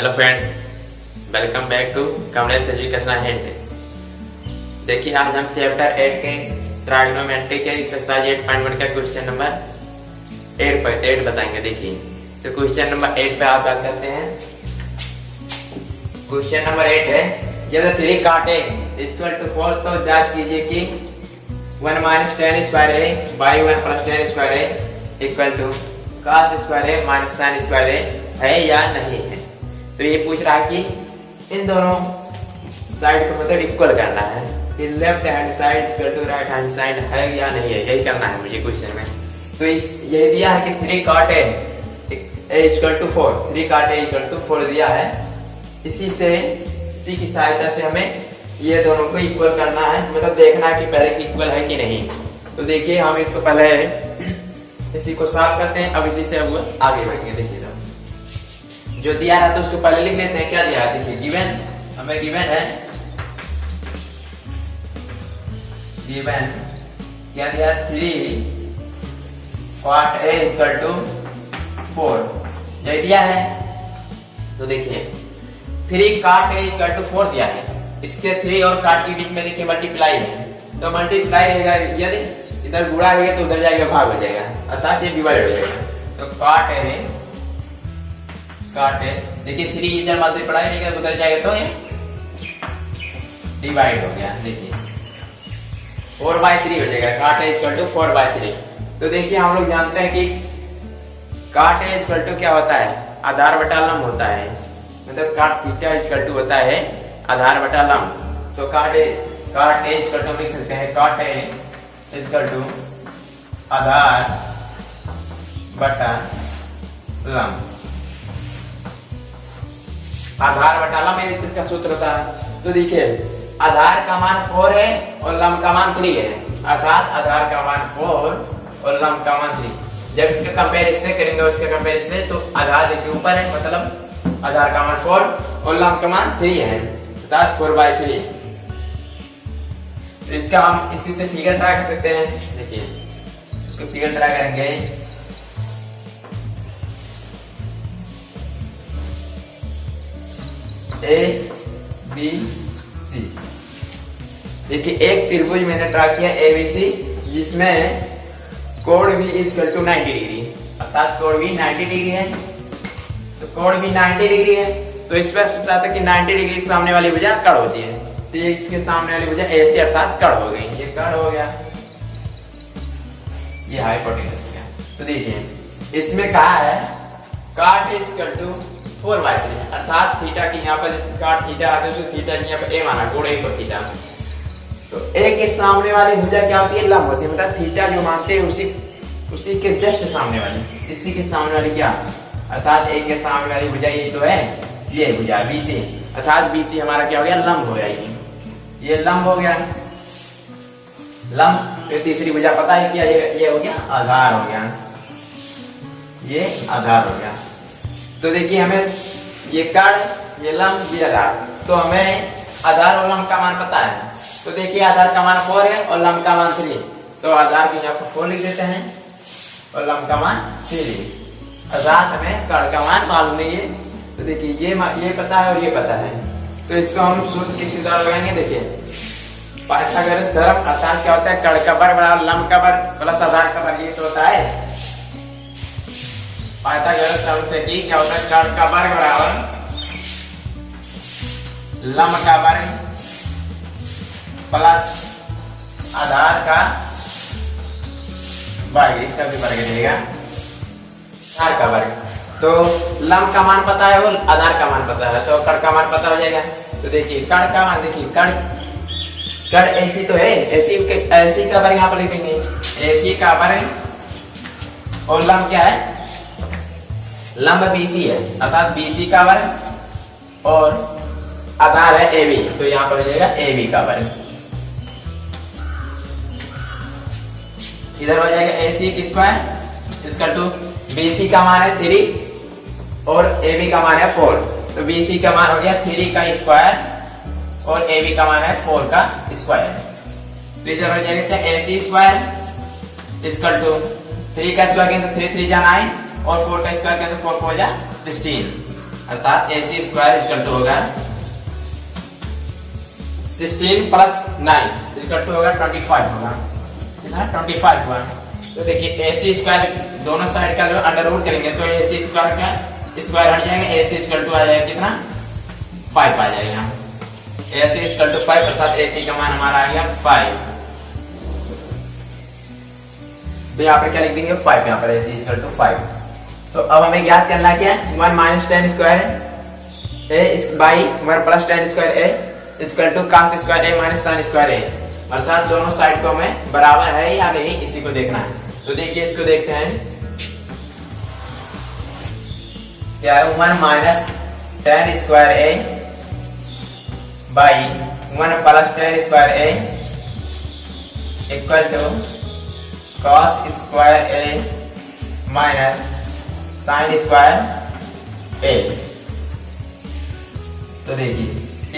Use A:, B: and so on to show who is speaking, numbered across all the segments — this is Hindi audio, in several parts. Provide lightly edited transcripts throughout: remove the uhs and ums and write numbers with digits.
A: Hello friends, welcome back to Kamlesh educational hint. देखिए आज हम चैप्टर 8 के ट्राइगोनोमेट्री के एक्सरसाइज 8.1 का क्वेश्चन नंबर 8 बताएंगे। देखिए तो क्वेश्चन नंबर 8 पे आप बात करते हैं। क्वेश्चन नंबर 8 है, यदि 3 काटे इक्वल टू 4 तो जांच कीजिए कि 1 minus tan square A by 1 plus tan square A equal to cos square A minus sine square A है या नहीं है। तो ये पूछ रहा है कि इन दोनों साइड को मतलब इक्वल करना है कि left hand side equal to right hand side है या नहीं है, यही करना है मुझे क्वेश्चन में। तो ये दिया है कि 3 cot a equal to 4, 3 cot a equal to 4 दिया है। इसी की सहायता से हमें ये दोनों को इक्वल करना है, मतलब देखना है कि पहले की इक्वल है कि नहीं। तो देखिए हम इसको पहले इसी को सॉल्व करते हैं, अब इसी से अब आगे बढ़ेंगे। देखिए जो दिया है तो उसको पहले लिख लेते हैं। क्या दिया है देखिए, गिवन हमें गिवन है, गिवन क्या दिया, 3 cot a इक्वल टू 4 यही दिया है। तो देखिए 3 cot a इक्वल टू 4 दिया है, इसके 3 और cot के बीच में देखिए मल्टीप्लाई है, तो मल्टीप्लाई रहेगा, यदि इधर गुणा रहेगा तो उधर जाएगा भाग हो जाएगा, अर्थात ये डिवाइड हो जाएगा। तो cot a देखिए 3 इधर मल्टीप्लाई रहेगा तो उधर जाएगा तो ये डिवाइड हो गया। देखिए 4/3 हो जाएगा, cot a इक्वल टू 4/3। तो देखिए हम लोग जानते हैं कि cot a इक्वल टू क्या होता है, आधार बटा लंब होता है, मतलब cot थीटा इक्वल टू होता है आधार बटा लंब। तो cot a इक्वल टू लिख सकते हैं, cot a इक्वल टू आधार बटा लंब। आधार बटा लंब इसका सूत्र होता है। तो देखिए आधार का मान 4 है और लंब का मान 3 है, अर्थात आधार का मान 4 और लंब का मान 3। जब इसका कंपैरिजन करेंगे उसके कंपैरिजन से, तो आधार देखिए ऊपर है, मतलब आधार का मान 4 और लंब का मान 3 है, अर्थात 4/3। तो इसका हम इसी से फिगर ट्राई कर सकते हैं। देखिए इसको फिगर ट्राई करेंगे, A B C। देखिए एक त्रिभुज मैंने ड्रा किया ABC, जिसमें कोण भी इक्वल टू 90 डिग्री, अर्थात कोण भी 90 डिग्री है। तो कोण भी 90 डिग्री है, तो इस पर सोचता था कि 90 डिग्री सामने वाली भुजा कड़ होती है, तो इसके सामने वाली भुजा AC अर्थात कड़ हो गई, ये कड़ हो गया, ये हाइपोटेनस हो गया। तो देखिए इसमें कहा है cot इक्वल टू 4/3, अर्थात थीटा की यहाँ पर cot थीटा आते हैं, थीटा यहाँ पर a माना, कोण a को थीटा। तो a के सामने वाली भुजा क्या होती है, लंब होती है, मतलब थीटा जो मानते हैं उसी के जस्ट सामने वाली, इसी के सामने वाली क्या, अर्थात a के सामने वाली भुजा ये तो है, ये भुजा BC, अर्थात BC हमारा क्या हो गया, लंब हो गया, ये लंब हो गया, लंब। तो तीसरी भुजा पता है क्या, ये हो गया आधार हो गया, ये आधार हो गया। तो देखिए हमें ये कण, ये लंब, ये आधार, तो हमें आधार और लंब का मान पता है। तो देखिए आधार का मान 4 है और लंब का मान 3, तो आधार को यहाँ पर 4 लिख देते हैं और लंब का मान 3, अर्थात हमें कण का मान मालूम नहीं है। तो देखिए ये पता है और ये पता है, तो इसको हम सूत्र किस तरह लगाएंगे। देखिए पाइथागोरस थ्योरम, अर्थात क्या होता है, कण का वर्ग बराबर लंब का वर्ग प्लस आधार का वर्ग, ये तो होता है पाइथागोरस थ्योरम से कि क्या होता है, कण का वर्ग बराबर लंब का वर्ग प्लस आधार का वर्ग, इसका भी वर्ग रहेगा आधार का वर्ग। तो लंब का मान पता है और आधार का मान पता है, तो कण का मान पता हो जाएगा। तो देखिए कण का मान, देखिए कण AC तो है, AC का वर्ग यहाँ पर लिखेंगे, AC का वर्ग, और लंब क्या है, लंब BC है, अर्थात BC का वर्ग, और आधार है AB, तो यहाँ पर हो जाएगा AB का वर्ग, इधर हो जाएगा AC की स्क्वायर इक्वल टू BC का मान है 3 और AB का मान है 4, तो BC का मान हो गया 3 का स्क्वायर और AB का मान है 4 का स्क्वायर। तो इधर हो जाएगा AC स्क्वायर इक्वल टू 3 का स्क्वायर करें तो 3 3 जा 9 और 4 का स्क्वायर करें तो 4 4 जा 16, अर्थात AC स्क्वायर इक्वल टू होगा 16 प्लस 9 इक्वल टू होगा 25 होगा, कितना 25 हुआ। तो देखिए AC स्क्वायर दोनों साइड का जो अंडर रूट करेंगे तो AC स्क्वायर का स्क्वायर हट जाएगा, AC इक्वल टू आ जाएगा कितना 5 आ जाएगा। AC इक्वल टू 5 अर्थात AC का मान हमारा आ गया 5। तो यहाँ पर क्या लिख देंगे 5, यहाँ पर AC इक्वल टू 5। तो अब हमें याद करना क्या 1 minus tan square A by 1 plus tan square A equal to cos square A minus sine square A, अर्थात दोनों साइड को हमें बराबर है या नहीं इसी को देखना है। तो देखिए इसको देखते हैं क्या है 1 minus tan square A by 1 plus tan square A equal to cos square A minus sine square A. तो देखिए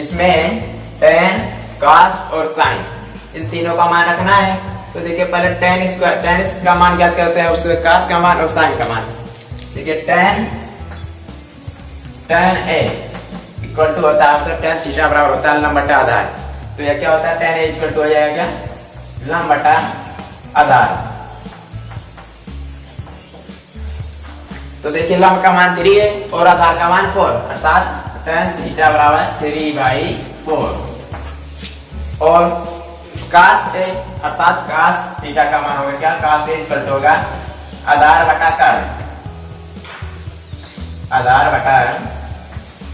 A: इसमें टेन कॉस और साइन इन तीनों का मान रखना है। तो देखिए पहले टेन का मान क्या करते हैं, उसके कॉस का मान और साइन का मान। देखिए टेन ए इक्वल टू होता है मतलब टेन थीटा बराबर होता है लंब बटा आधार। तो यह क्या होता है टेन ए इक्वल टू हो जाएगा लंब बटा आधार। तो देखिए लंब का मान 3 है और आधार का मान 4, अर्थात टेन थीटा बराबर 3/4 और कास ए अर्थात कास थीटा का मान होगा क्या कास ए इक्वल टू होगा आधार बटा कर, आधार बटा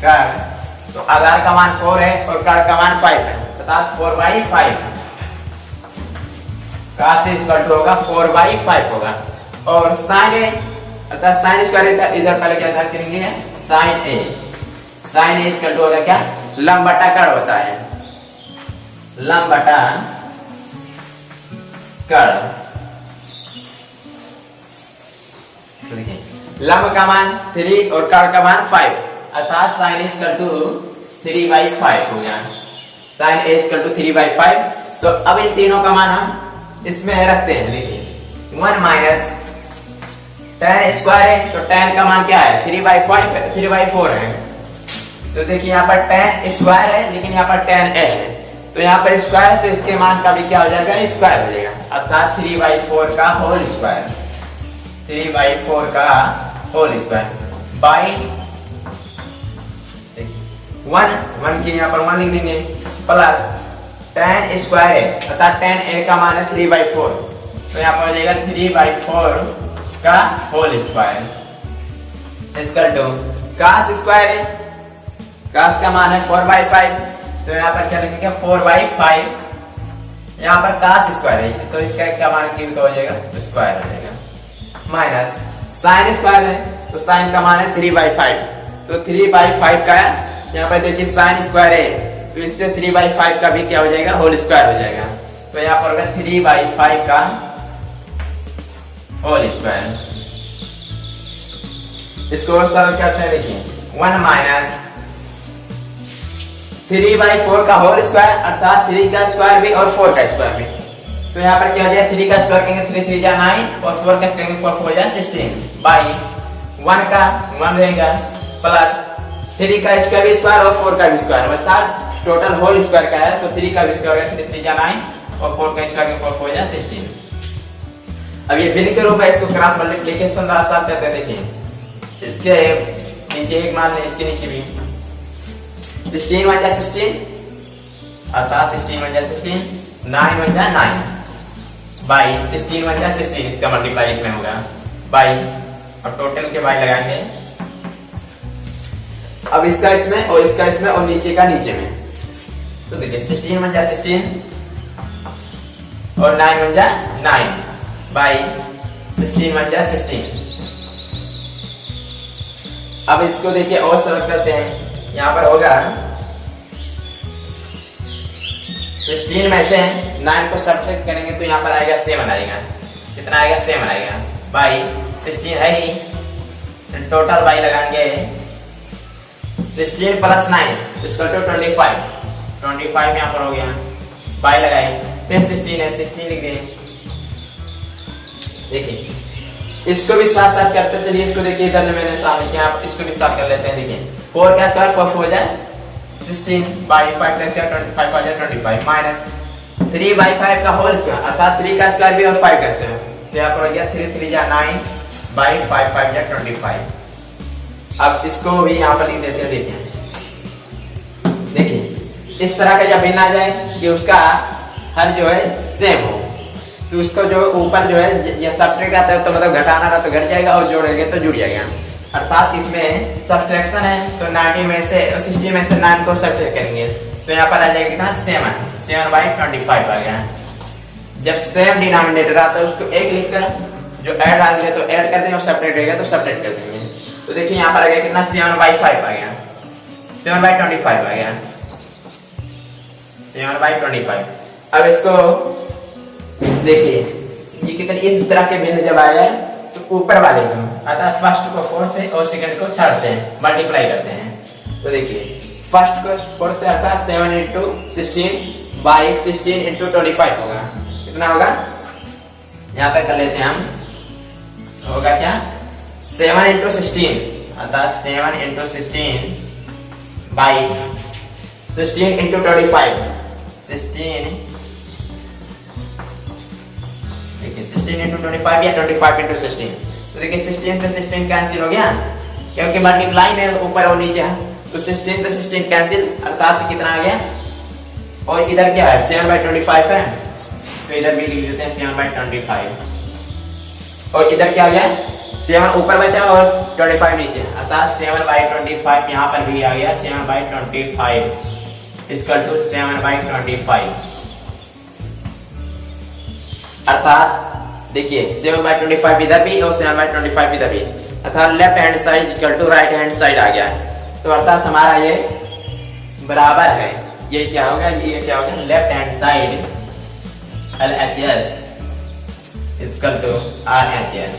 A: कर। तो आधार का मान 4 है और कर का मान 5 है, अर्थात 4/5 कास ए इक्वल टू होगा 4/5 होगा। और साइन ए अर्थात साइन स्क्वायर इधर पहले क्या था करेंगे sine A, sine A equal to होगा क्या लंब बटा कर होता है, लंब बटा कर। तो देखिए लंब का मान 3 और कर का मान 5, अर्थात साइन इक्वल टू 3/5 हो गया, साइन ए इक्वल टू 3/5। तो अब इन तीनों का मान हम इसमें रखते हैं। देखिए 1 माइनस टेन स्क्वायर है तो टेन का मान क्या है 3/4 है। तो देखिए यहाँ पर टेन स्क्वायर है लेकिन यहाँ पर टेन ए है, तो यहाँ पर स्क्वायर है तो इसके मान का भी क्या हो जाएगा स्क्वायर हो जाएगा, अर्थात 3/4 का होल स्क्वायर, 3/4 का होल स्क्वायर बाई 1 के यहाँ पर 1 लिख देंगे प्लस टेन स्क्वायर है अर्थात टेन ए का मान है 3/4, तो यहाँ पर हो जाएगा 3/4 का whole square equal to cos square है, कास का मान है 4/5, तो यहाँ पर क्या लिखेंगे 4/5, यहाँ पर कास स्क्वायर है तो इसका क्या मान क्यों हो जाएगा स्क्वायर हो जाएगा माइनस साइन स्क्वायर है तो साइन का मान है 3/5, तो 3/5 का यहाँ पर देखिए साइन स्क्वायर है तो इससे 3/5 का भी क्या हो जाएगा होल स्क्वायर हो जाएगा। तो यहाँ पर होगा 3/5 का होल स्क्वायर। इसको सरल करते हैं, देखिए 1 माइनस 3/4 का होल स्क्वायर अर्थात 3 का स्क्वायर भी और 4 का स्क्वायर भी। तो यहाँ पर क्या हो जाएगा 3 का स्क्वायर करेंगे 3 3 जा 9 और 4 का करेंगे 4 4 जा 16 बाई 1 का 1 रहेगा प्लस 3 का इसका भी स्क्वायर और 4 का भी स्क्वायर, अर्थात टोटल होल स्क्वायर का है तो 3 का भी स्क्वायर है 3 3 जा 9 और 4 का स्क्वायर 4 4 जा 16। अब ये भिन्न के रूप है, इसको क्रॉस मल्टीप्लिकेशन द्वारा साफ करते हैं। देखिए इसके नीचे एक मान लें, इसके नीचे भी 16 1 जा 16 अर्थात 16 1 जा 16 9 1 जा 9 बाई 16 1 जा 16 इसका मल्टीप्लाई इसमें होगा बाई और टोटल के बाई लगाएंगे। अब इसका इसमें और इसका इसमें और नीचे का नीचे में, तो देखिए 16 1 जा 16 और 9 1 जा 9 बाई 16 1 जा 16। अब इसको देखिए और सरल करते हैं, यहाँ पर होगा 16 में से 9 को सब्ट्रैक्ट करेंगे तो यहाँ पर आएगा 7 आएगा, कितना आएगा 7 आएगा बाई 16 है ही, टोटल बाई लगाएंगे 16 प्लस 9 इसको तो 25 यहाँ पर हो गया बाई लगाए, फिर 16 है 16 लिख दें। देखिए इसको भी साथ साथ करते चलिए, इसको देखिए इधर मैंने सामने किया, आप इसको भी साथ कर लेते हैं। देखिए 4 का स्क्वायर 4 4 जाए 16 बाई 5 का स्क्वायर 25 हो जाए 25 माइनस 3 बाई 5 का होल स्क्वायर अर्थात 3 का स्क्वायर भी और 5 का स्क्वायर, तो यहाँ पर हो गया 3 3 जा 9 बाई 5 5 जा 25। अब इसको भी यहाँ पर लिख देते हैं। देखिए इस तरह का जब भिन्न आ जाए कि उसका हर जो है सेम हो, तो उसको जो ऊपर जो है ये सब्ट्रैक्ट आता है तो मतलब घटाना रहा तो घट जाएगा और जोड़ेंगे तो जुड़ जाएगा। अर्थात इसमें सब्ट्रैक्शन है तो 90 में से 60 में से 9 को सब्ट्रैक्ट करेंगे तो यहाँ पर आ जाएगा कितना 7 बाई 25 आ गया। जब सेम डिनोमिनेटर आता है उसको एक लिख कर जो ऐड आ गया तो ऐड कर देंगे और सब्ट्रैक्ट रहेगा तो सब्ट्रैक्ट कर देंगे। तो देखिए यहाँ पर आ गया कितना 7 बाई 5 आ गया, 7 बाई 25 आ गया, 7 बाई 25। अब इसको देखिए ये कितने इस तरह के भिन्न जब आ जाए तो ऊपर वाले को अर्थात फर्स्ट को 4 से और सेकंड को 3 से मल्टीप्लाई करते हैं। तो देखिए फर्स्ट को 4 से अर्थात 7 इंटू 16 बाई 16 इंटू 25 होगा, कितना होगा यहाँ पे कर लेते हैं हम, होगा क्या 7 इंटू 16 अर्थात 7 इंटू 16 बाई 16 इंटू 25 16 इंटू 25 या 25 इंटू 16। तो देखिए 16 से 16 कैंसिल हो गया क्योंकि मल्टीप्लाई में ऊपर और नीचे है, तो 16 से 16 कैंसिल अर्थात कितना आ गया। और इधर क्या है 7 बाई 25 है तो इधर भी लिख देते हैं 7 बाई 25। और इधर क्या आ गया 7 ऊपर बचा और 25 नीचे अर्थात 7 बाई 25 यहाँ पर भी आ गया 7 बाई 25 इक्वल टू 7 बाई 25। अर्थात देखिए 7 बाई 25 इधर भी और 7 बाई 25 इधर भी अर्थात left hand side equal to right hand side आ गया है। तो अर्थात हमारा ये बराबर है, ये क्या होगा ये क्या होगा left hand side LHS equal to RHS।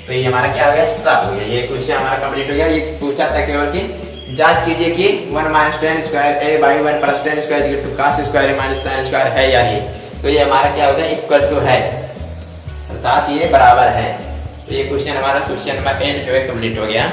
A: तो ये हमारा क्या हो गया 7 हो गया। ये क्वेश्चन हमारा कंप्लीट हो गया। ये पूछा था केवल कि जांच कीजिए कि 1 minus tan square A by 1 plus tan square equal to cos square A minus sine square है या नहीं। तो ये हमारा क्या हो गया इक्वल टू है अर्थात ये बराबर है। तो ये क्वेश्चन हमारा क्वेश्चन नंबर 8 जो है कंप्लीट हो गया।